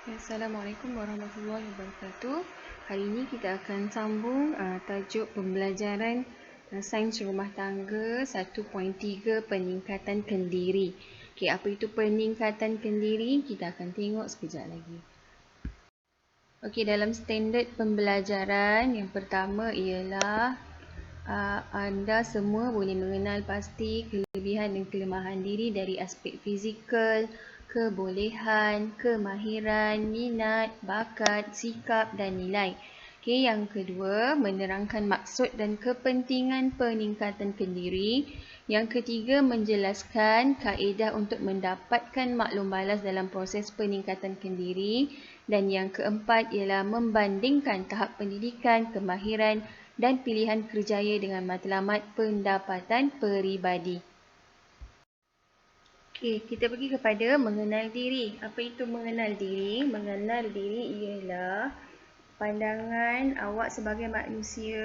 Assalamualaikum warahmatullahi wabarakatuh. Hari ini kita akan sambung tajuk pembelajaran sains rumah tangga 1.3 peningkatan kendiri. Okey, apa itu peningkatan kendiri? Kita akan tengok sekejap lagi. Okey, dalam standard pembelajaran yang pertama ialah anda semua boleh mengenal pasti kelebihan dan kelemahan diri dari aspek fizikal, kebolehan, kemahiran, minat, bakat, sikap dan nilai. Okey, yang kedua, menerangkan maksud dan kepentingan peningkatan kendiri. Yang ketiga, menjelaskan kaedah untuk mendapatkan maklum balas dalam proses peningkatan kendiri. Dan yang keempat ialah membandingkan tahap pendidikan, kemahiran dan pilihan kerjaya dengan matlamat pendapatan peribadi. Okey, kita pergi kepada mengenal diri. Apa itu mengenal diri? Mengenal diri ialah pandangan awak sebagai manusia,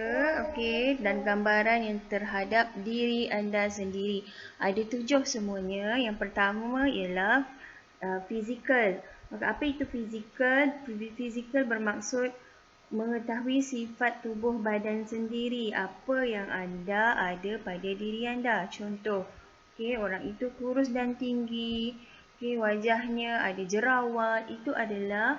okey, dan gambaran yang terhadap diri anda sendiri. Ada 7 semuanya. Yang pertama ialah fizikal. Maka apa itu fizikal? Fizikal bermaksud mengetahui sifat tubuh badan sendiri, apa yang anda ada pada diri anda. Contoh, okay, orang itu kurus dan tinggi, okay, wajahnya ada jerawat, itu adalah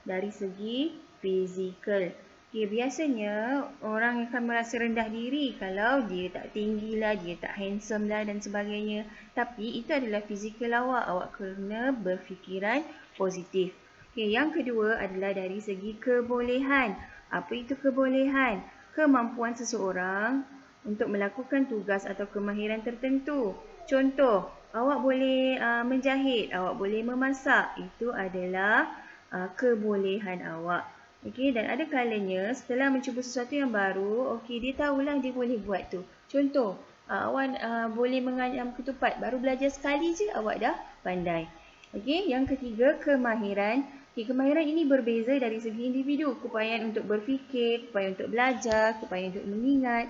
dari segi fizikal. Okay, biasanya orang akan merasa rendah diri kalau dia tak tinggi lah, dia tak handsome lah dan sebagainya. Tapi itu adalah fizikal awak. Awak kena berfikiran positif. Okay, yang kedua adalah dari segi kebolehan. Apa itu kebolehan? Kemampuan seseorang untuk melakukan tugas atau kemahiran tertentu. Contoh, awak boleh menjahit, awak boleh memasak. Itu adalah kebolehan awak. Okey, dan ada kalanya setelah mencuba sesuatu yang baru, okey, dia tahulah dia boleh buat tu. Contoh, awak boleh menganyam ketupat, baru belajar sekali je awak dah pandai. Okey, yang ketiga, kemahiran. Okay, kemahiran ini berbeza dari segi individu. Keupayaan untuk berfikir, keupayaan untuk belajar, keupayaan untuk mengingat,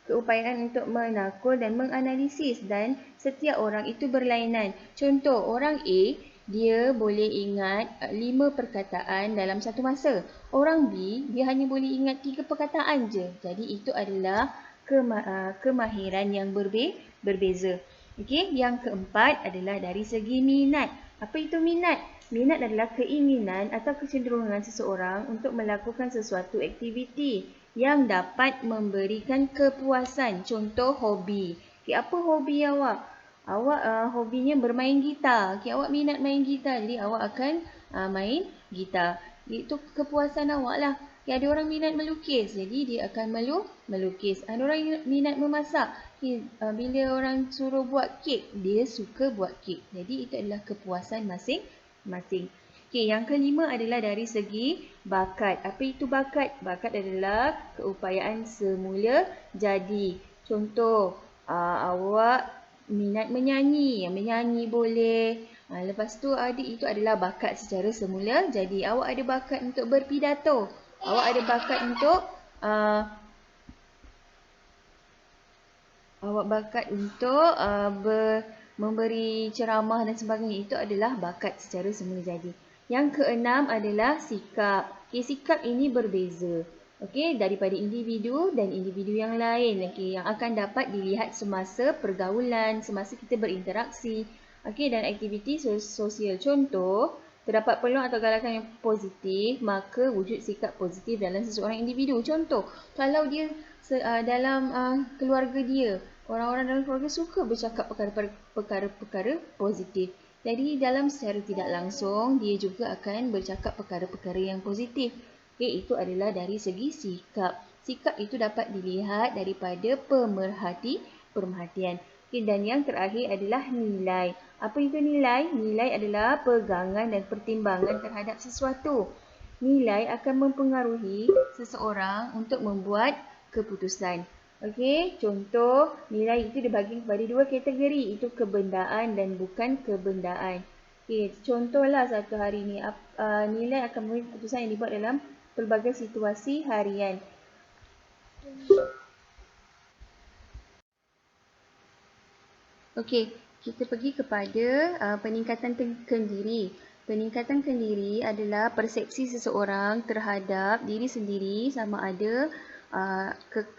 keupayaan untuk menakul dan menganalisis, dan setiap orang itu berlainan. Contoh, orang A, dia boleh ingat 5 perkataan dalam satu masa. Orang B, dia hanya boleh ingat 3 perkataan je. Jadi itu adalah kemahiran yang berbeza. Okey, yang keempat adalah dari segi minat. Apa itu minat? Minat adalah keinginan atau kecenderungan seseorang untuk melakukan sesuatu aktiviti yang dapat memberikan kepuasan. Contoh, hobi. Okay, apa hobi awak? Awak hobinya bermain gitar. Okay, awak minat main gitar, jadi awak akan main gitar. Itu kepuasan awak lah. Okay, ada orang minat melukis, jadi dia akan melukis. Ada orang minat memasak. Okay, bila orang suruh buat kek, dia suka buat kek. Jadi itu adalah kepuasan masing-masing. Okay, yang kelima adalah dari segi bakat. Apa itu bakat? Bakat adalah keupayaan semula jadi. Contoh, awak minat menyanyi. Menyanyi boleh. Lepas tu itu adalah bakat secara semula jadi. Awak ada bakat untuk berpidato. Awak ada bakat untuk memberi ceramah dan sebagainya. Itu adalah bakat secara semula jadi. Yang keenam adalah sikap. Okay, sikap ini berbeza. Okey, daripada individu dan individu yang lain, okey, yang akan dapat dilihat semasa pergaulan, semasa kita berinteraksi, okey, dan aktiviti sosial. Contoh, terdapat peluang atau galakan yang positif, maka wujud sikap positif dalam seseorang individu. Contoh, kalau dia dalam keluarga dia, orang-orang dalam keluarga suka bercakap perkara-perkara positif. Jadi dalam secara tidak langsung, dia juga akan bercakap perkara-perkara yang positif. Okay, itu adalah dari segi sikap. Sikap itu dapat dilihat daripada pemerhatian. Okay, dan yang terakhir adalah nilai. Apa itu nilai? Nilai adalah pegangan dan pertimbangan terhadap sesuatu. Nilai akan mempengaruhi seseorang untuk membuat keputusan. Okey, contoh nilai itu dibagi kepada dua kategori, itu kebendaan dan bukan kebendaan. Okey, contohlah satu hari ni nilai akan mempunyai keputusan yang dibuat dalam pelbagai situasi harian. Okey, kita pergi kepada peningkatan kendiri. Peningkatan kendiri adalah persepsi seseorang terhadap diri sendiri, sama ada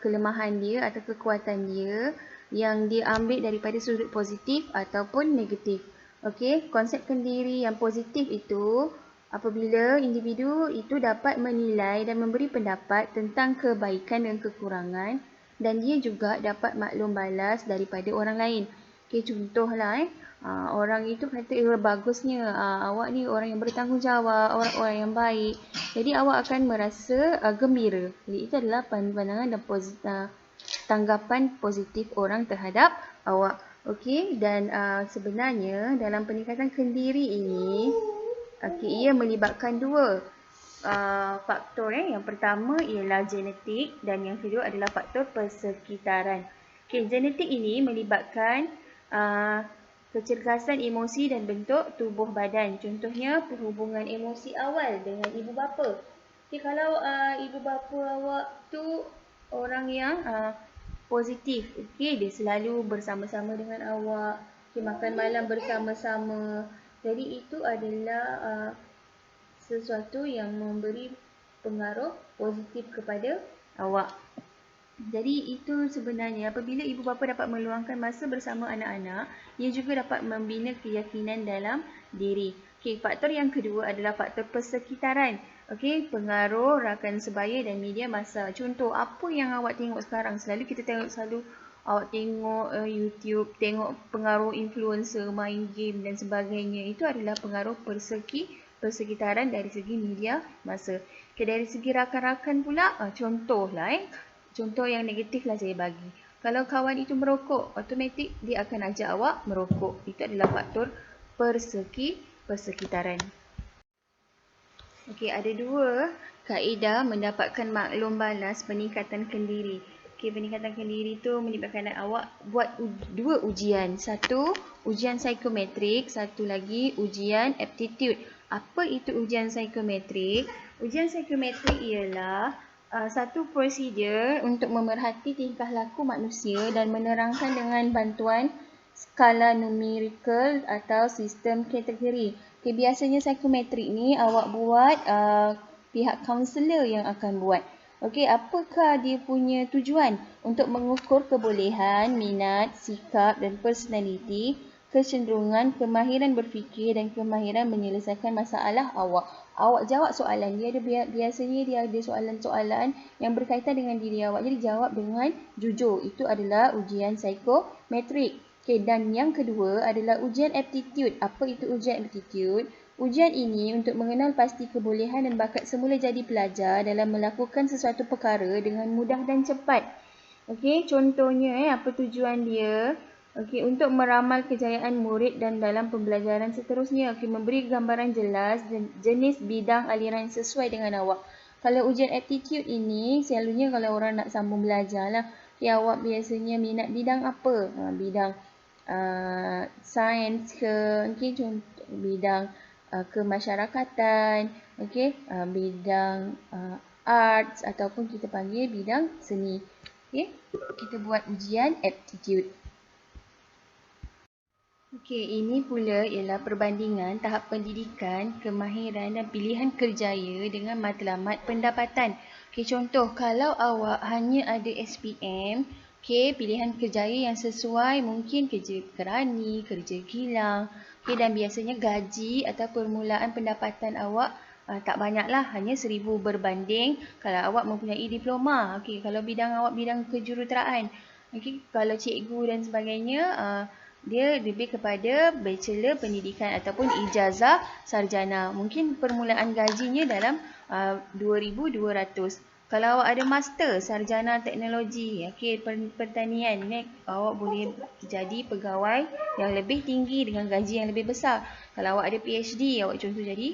kelemahan dia atau kekuatan dia yang dia ambil daripada sudut positif ataupun negatif. Okey, konsep kendiri yang positif itu apabila individu itu dapat menilai dan memberi pendapat tentang kebaikan dan kekurangan, dan dia juga dapat maklum balas daripada orang lain. Okey, contohlah orang itu kata, bagusnya awak ni orang yang bertanggungjawab, orang yang baik. Jadi awak akan merasa gembira. Jadi itu adalah pandangan dan tanggapan positif orang terhadap awak. Okey, dan sebenarnya dalam peningkatan kendiri ini, ia melibatkan dua faktor. Yang pertama ialah genetik dan yang kedua adalah faktor persekitaran. Okey, genetik ini melibatkan kecergasan emosi dan bentuk tubuh badan. Contohnya perhubungan emosi awal dengan ibu bapa. Okay, kalau ibu bapa awak tu orang yang positif, okay, dia selalu bersama-sama dengan awak, okay, makan malam bersama-sama. Jadi itu adalah sesuatu yang memberi pengaruh positif kepada awak. Jadi itu sebenarnya apabila ibu bapa dapat meluangkan masa bersama anak-anak, ia juga dapat membina keyakinan dalam diri. Okey, faktor yang kedua adalah faktor persekitaran. Okey, pengaruh rakan sebaya dan media massa. Contoh, apa yang awak tengok sekarang? Selalu kita tengok awak tengok YouTube, tengok pengaruh influencer main game dan sebagainya. Itu adalah pengaruh persekitaran dari segi media massa. Okay, dari segi rakan-rakan pula, contohlah contoh yang negatif lah saya bagi. Kalau kawan itu merokok, automatik dia akan ajak awak merokok. Itu adalah faktor persekitaran. Okey, ada dua kaedah mendapatkan maklum balas peningkatan kendiri. Okey, peningkatan kendiri itu menyebabkan awak buat dua ujian. Satu, ujian psikometrik. Satu lagi, ujian aptitude. Apa itu ujian psikometrik? Ujian psikometrik ialah satu prosedur untuk memerhati tingkah laku manusia dan menerangkan dengan bantuan skala numerikal atau sistem kategori. Okay, biasanya psikometrik ni awak buat, pihak kaunselor yang akan buat. Okey, apakah dia punya tujuan? Untuk mengukur kebolehan, minat, sikap dan personaliti, kecenderungan, kemahiran berfikir dan kemahiran menyelesaikan masalah awak. Awak jawab soalan dia, biasanya dia ada soalan-soalan yang berkaitan dengan diri awak. Jadi jawab dengan jujur. Itu adalah ujian psikometrik. Okay, dan yang kedua adalah ujian aptitude. Apa itu ujian aptitude? Ujian ini untuk mengenal pasti kebolehan dan bakat semula jadi pelajar dalam melakukan sesuatu perkara dengan mudah dan cepat. Okey, contohnya apa tujuan dia? Okey, untuk meramal kejayaan murid dan dalam pembelajaran seterusnya. Okey, memberi gambaran jelas dan jenis bidang aliran yang sesuai dengan awak. Kalau ujian aptitude ini, selalunya kalau orang nak sambung belajar lah. Okay, awak biasanya minat bidang apa? Bidang sains ke, okay, contoh bidang kemasyarakatan, okay, bidang arts ataupun kita panggil bidang seni. Okay, kita buat ujian aptitude. Okey, ini pula ialah perbandingan tahap pendidikan, kemahiran dan pilihan kerjaya dengan matlamat pendapatan. Okey, contoh kalau awak hanya ada SPM, okey, pilihan kerjaya yang sesuai mungkin kerja kerani, kerja kilang. Okey, dan biasanya gaji atau permulaan pendapatan awak tak banyaklah, hanya 1,000 berbanding kalau awak mempunyai diploma. Okey, kalau bidang awak bidang kejuruteraan. Okey, kalau cikgu dan sebagainya, dia lebih kepada bachelor pendidikan ataupun ijazah sarjana. Mungkin permulaan gajinya dalam 2,200. Kalau awak ada master sarjana teknologi, okey, pertanian, awak boleh jadi pegawai yang lebih tinggi dengan gaji yang lebih besar. Kalau awak ada PhD, awak contoh jadi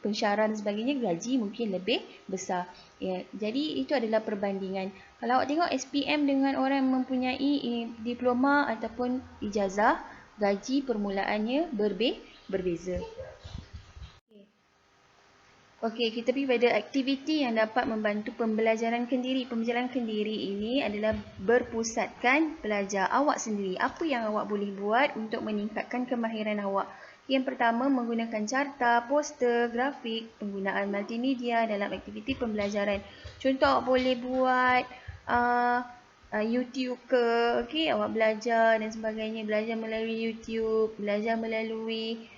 pensyarah dan sebagainya, gaji mungkin lebih besar. Ya, jadi itu adalah perbandingan. Kalau awak tengok SPM dengan orang yang mempunyai diploma ataupun ijazah, gaji permulaannya berbeza. Okey, kita pergi pada aktiviti yang dapat membantu pembelajaran kendiri. Pembelajaran kendiri ini adalah berpusatkan belajar awak sendiri. Apa yang awak boleh buat untuk meningkatkan kemahiran awak? Yang pertama, menggunakan carta, poster, grafik, penggunaan multimedia dalam aktiviti pembelajaran. Contoh, awak boleh buat YouTube ke, okay? Awak belajar dan sebagainya. Belajar melalui YouTube, belajar melalui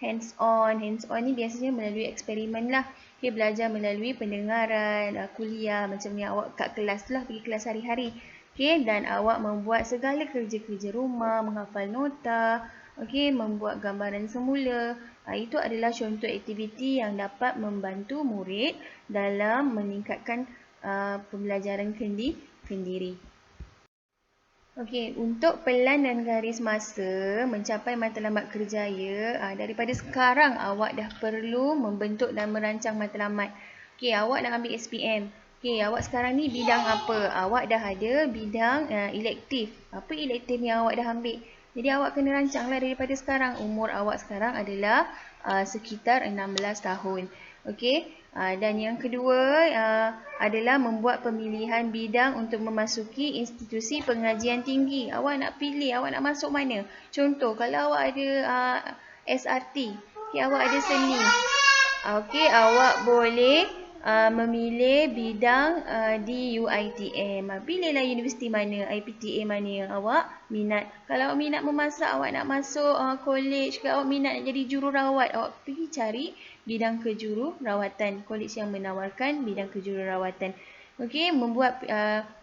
hands-on. Hands-on ni biasanya melalui eksperimen lah. Okay, belajar melalui pendengaran, kuliah macam ni awak kat kelas lah, pergi kelas hari-hari. Okay, dan awak membuat segala kerja-kerja rumah, menghafal nota, okay, membuat gambaran semula. Itu adalah contoh aktiviti yang dapat membantu murid dalam meningkatkan pembelajaran kendiri. Okey, untuk pelan dan garis masa mencapai matlamat kerjaya, daripada sekarang awak dah perlu membentuk dan merancang matlamat. Okey, awak nak ambil SPM. Okey, awak sekarang ni bidang apa? Awak dah ada bidang elektif. Apa elektif yang awak dah ambil? Jadi awak kena rancanglah daripada sekarang. Umur awak sekarang adalah sekitar 16 tahun. Okey, dan yang kedua adalah membuat pemilihan bidang untuk memasuki institusi pengajian tinggi. Awak nak pilih, awak nak masuk mana? Contoh, kalau awak ada SRT, okay, awak ada seni. Okey, awak boleh memilih bidang di UiTM. Pilihlah universiti mana, IPTA mana yang awak minat. Kalau awak minat memasak, awak nak masuk college ke, awak minat nak jadi jururawat, awak pergi cari bidang kejururawatan. College yang menawarkan bidang kejururawatan. Okey, membuat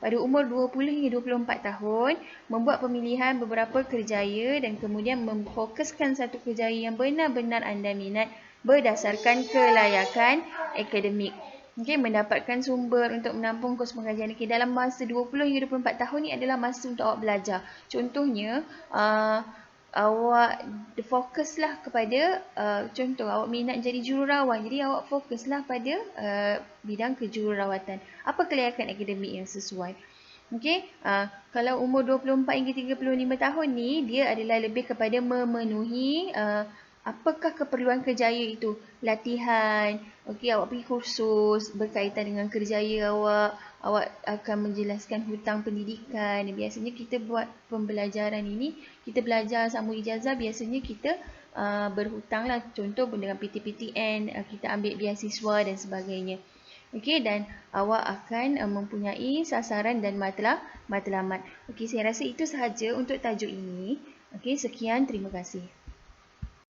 pada umur 20 hingga 24 tahun, membuat pemilihan beberapa kerjaya dan kemudian memfokuskan satu kerjaya yang benar-benar anda minat berdasarkan kelayakan akademik. Okey, mendapatkan sumber untuk menampung kos pengajian. Okey, dalam masa 20 hingga 24 tahun ni adalah masa untuk awak belajar. Contohnya, awak fokuslah kepada contoh awak minat jadi jururawat. Jadi awak fokuslah pada bidang kejururawatan. Apa kelayakan akademik yang sesuai? Okey, kalau umur 24 hingga 35 tahun ni dia adalah lebih kepada memenuhi apakah keperluan kerjaya itu? Latihan, okey, awak pergi kursus berkaitan dengan kerjaya awak, awak akan menjelaskan hutang pendidikan. Biasanya kita buat pembelajaran ini, kita belajar sambung ijazah, biasanya kita berhutang lah. Contoh dengan PTPTN, kita ambil beasiswa dan sebagainya. Okey, dan awak akan mempunyai sasaran dan matlamat. Okey, saya rasa itu sahaja untuk tajuk ini. Okey, sekian, terima kasih.